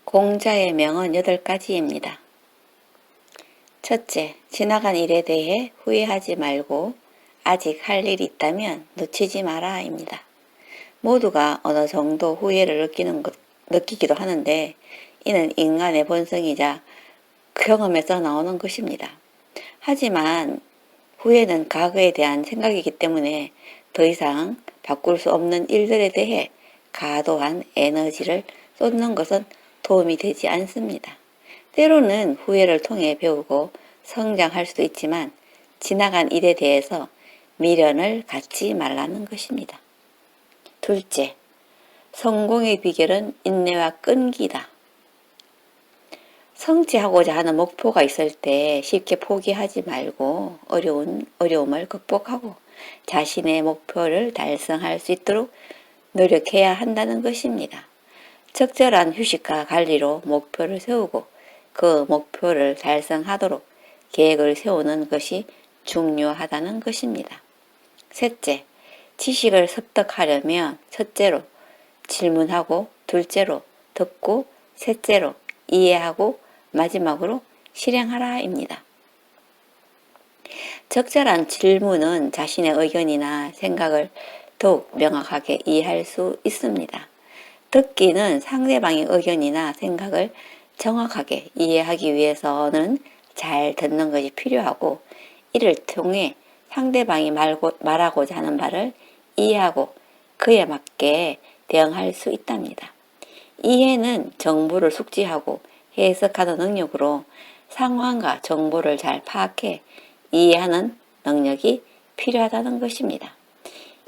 공자의 명언 8가지입니다. 첫째, 지나간 일에 대해 후회하지 말고 아직 할 일이 있다면 놓치지 마라입니다. 모두가 어느 정도 후회를 느끼기도 하는데 이는 인간의 본성이자 경험에서 나오는 것입니다. 하지만 후회는 과거에 대한 생각이기 때문에 더 이상 바꿀 수 없는 일들에 대해 과도한 에너지를 쏟는 것은 도움이 되지 않습니다. 때로는 후회를 통해 배우고 성장할 수도 있지만 지나간 일에 대해서 미련을 갖지 말라는 것입니다. 둘째, 성공의 비결은 인내와 끈기다. 성취하고자 하는 목표가 있을 때 쉽게 포기하지 말고 어려움을 극복하고 자신의 목표를 달성할 수 있도록 노력해야 한다는 것입니다. 적절한 휴식과 관리로 목표를 세우고 그 목표를 달성하도록 계획을 세우는 것이 중요하다는 것입니다. 셋째, 지식을 습득하려면 첫째로 질문하고 둘째로 듣고 셋째로 이해하고 마지막으로 실행하라입니다. 적절한 질문은 자신의 의견이나 생각을 더욱 명확하게 이해할 수 있습니다. 듣기는 상대방의 의견이나 생각을 정확하게 이해하기 위해서는 잘 듣는 것이 필요하고 이를 통해 상대방이 말하고자 하는 말을 이해하고 그에 맞게 대응할 수 있답니다. 이해는 정보를 숙지하고 해석하는 능력으로 상황과 정보를 잘 파악해 이해하는 능력이 필요하다는 것입니다.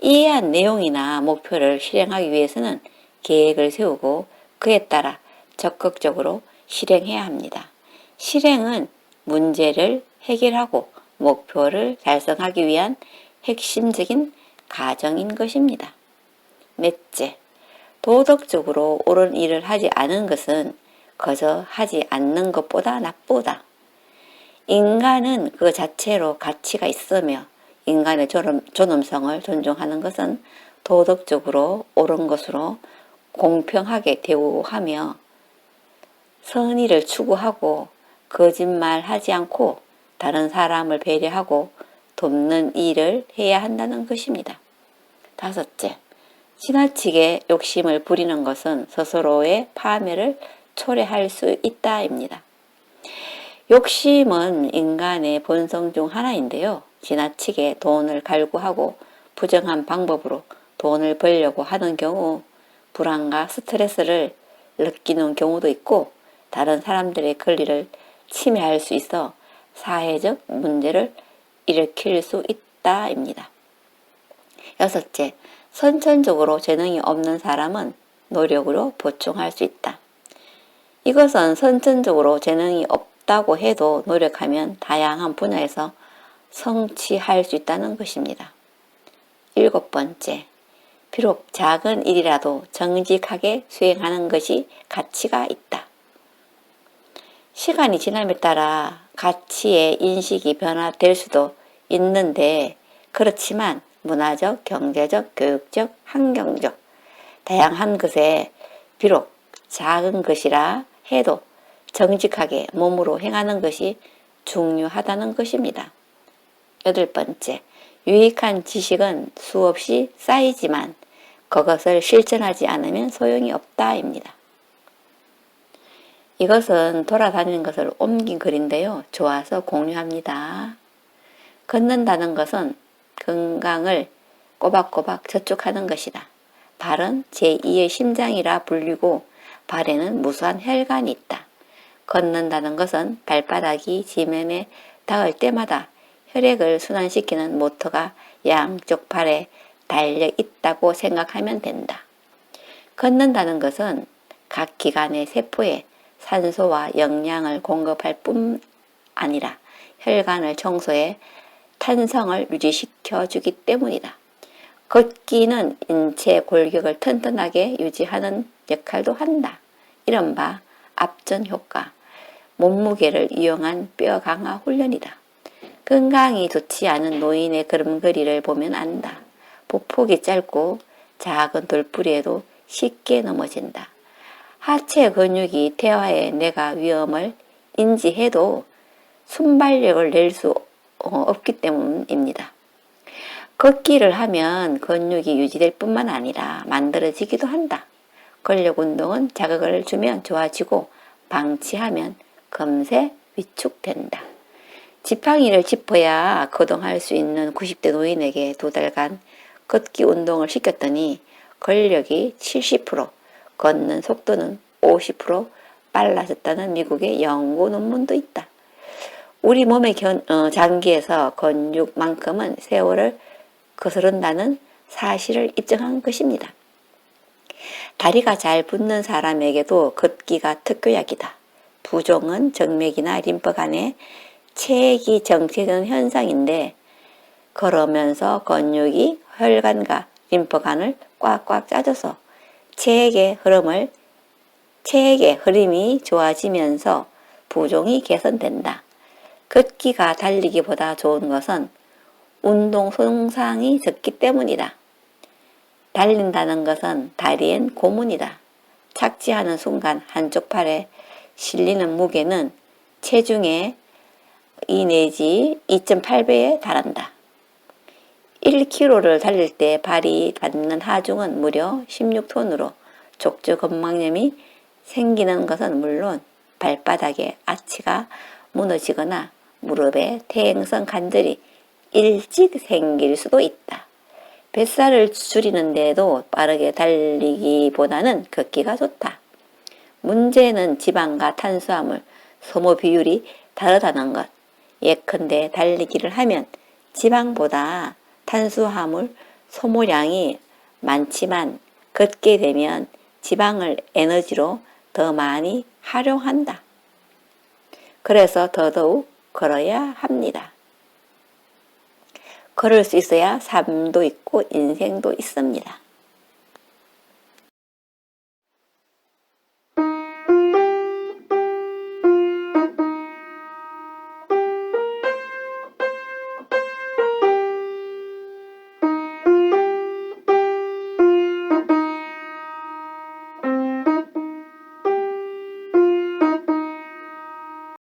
이해한 내용이나 목표를 실행하기 위해서는 계획을 세우고 그에 따라 적극적으로 실행해야 합니다. 실행은 문제를 해결하고 목표를 달성하기 위한 핵심적인 과정인 것입니다. 넷째, 도덕적으로 옳은 일을 하지 않은 것은 거저 하지 않는 것보다 나쁘다. 인간은 그 자체로 가치가 있으며 인간의 존엄성을 존중하는 것은 도덕적으로 옳은 것으로 공평하게 대우하며 선의를 추구하고 거짓말하지 않고 다른 사람을 배려하고 돕는 일을 해야 한다는 것입니다. 다섯째, 지나치게 욕심을 부리는 것은 스스로의 파멸을 초래할 수 있다입니다. 욕심은 인간의 본성 중 하나인데요. 지나치게 돈을 갈구하고 부정한 방법으로 돈을 벌려고 하는 경우 불안과 스트레스를 느끼는 경우도 있고 다른 사람들의 권리를 침해할 수 있어 사회적 문제를 일으킬 수 있다입니다. 여섯째, 선천적으로 재능이 없는 사람은 노력으로 보충할 수 있다. 이것은 선천적으로 재능이 없다고 해도 노력하면 다양한 분야에서 성취할 수 있다는 것입니다. 일곱 번째, 비록 작은 일이라도 정직하게 수행하는 것이 가치가 있다. 시간이 지남에 따라 가치의 인식이 변화될 수도 있는데 그렇지만 문화적, 경제적, 교육적, 환경적 다양한 것에 비록 작은 것이라 해도 정직하게 몸으로 행하는 것이 중요하다는 것입니다. 여덟 번째, 유익한 지식은 수없이 쌓이지만 그것을 실천하지 않으면 소용이 없다입니다. 이것은 돌아다니는 것을 옮긴 글인데요. 좋아서 공유합니다. 걷는다는 것은 건강을 꼬박꼬박 저축하는 것이다. 발은 제2의 심장이라 불리고 발에는 무수한 혈관이 있다. 걷는다는 것은 발바닥이 지면에 닿을 때마다 혈액을 순환시키는 모터가 양쪽 발에 달려 있다고 생각하면 된다. 걷는다는 것은 각 기관의 세포에 산소와 영양을 공급할 뿐 아니라 혈관을 청소해 탄성을 유지시켜 주기 때문이다. 걷기는 인체 골격을 튼튼하게 유지하는 역할도 한다. 이른바 압전 효과, 몸무게를 이용한 뼈 강화 훈련이다. 건강이 좋지 않은 노인의 걸음걸이를 보면 안다. 보폭이 짧고 작은 돌부리에도 쉽게 넘어진다. 하체 근육이 퇴화해 내가 위험을 인지해도 순발력을 낼 수 없기 때문입니다. 걷기를 하면 근육이 유지될 뿐만 아니라 만들어지기도 한다. 근력 운동은 자극을 주면 좋아지고 방치하면 금세 위축된다. 지팡이를 짚어야 거동할 수 있는 90대 노인에게 2달간 걷기 운동을 시켰더니 근력이 70%, 걷는 속도는 50% 빨라졌다는 미국의 연구 논문도 있다. 우리 몸의 장기에서 근육만큼은 세월을 거스른다는 사실을 입증한 것입니다. 다리가 잘 붙는 사람에게도 걷기가 특효약이다. 부종은 정맥이나 림프관에 체액이 정체되는 현상인데 걸으면서 근육이 혈관과 림프관을 꽉꽉 짜줘서 체액의 흐름이 좋아지면서 부종이 개선된다. 걷기가 달리기보다 좋은 것은 운동 손상이 적기 때문이다. 달린다는 것은 다리엔 고문이다. 착지하는 순간 한쪽 팔에 실리는 무게는 체중의 2 내지 2.8배에 달한다. 1km를 달릴 때 발이 받는 하중은 무려 16톤으로 족저근막염이 생기는 것은 물론 발바닥에 아치가 무너지거나 무릎에 퇴행성 관절이 일찍 생길 수도 있다. 뱃살을 줄이는 데도 빠르게 달리기보다는 걷기가 좋다. 문제는 지방과 탄수화물 소모 비율이 다르다는 것. 예컨대 달리기를 하면 지방보다 탄수화물 소모량이 많지만 걷게 되면 지방을 에너지로 더 많이 활용한다. 그래서 더더욱 걸어야 합니다. 걸을 수 있어야 삶도 있고 인생도 있습니다.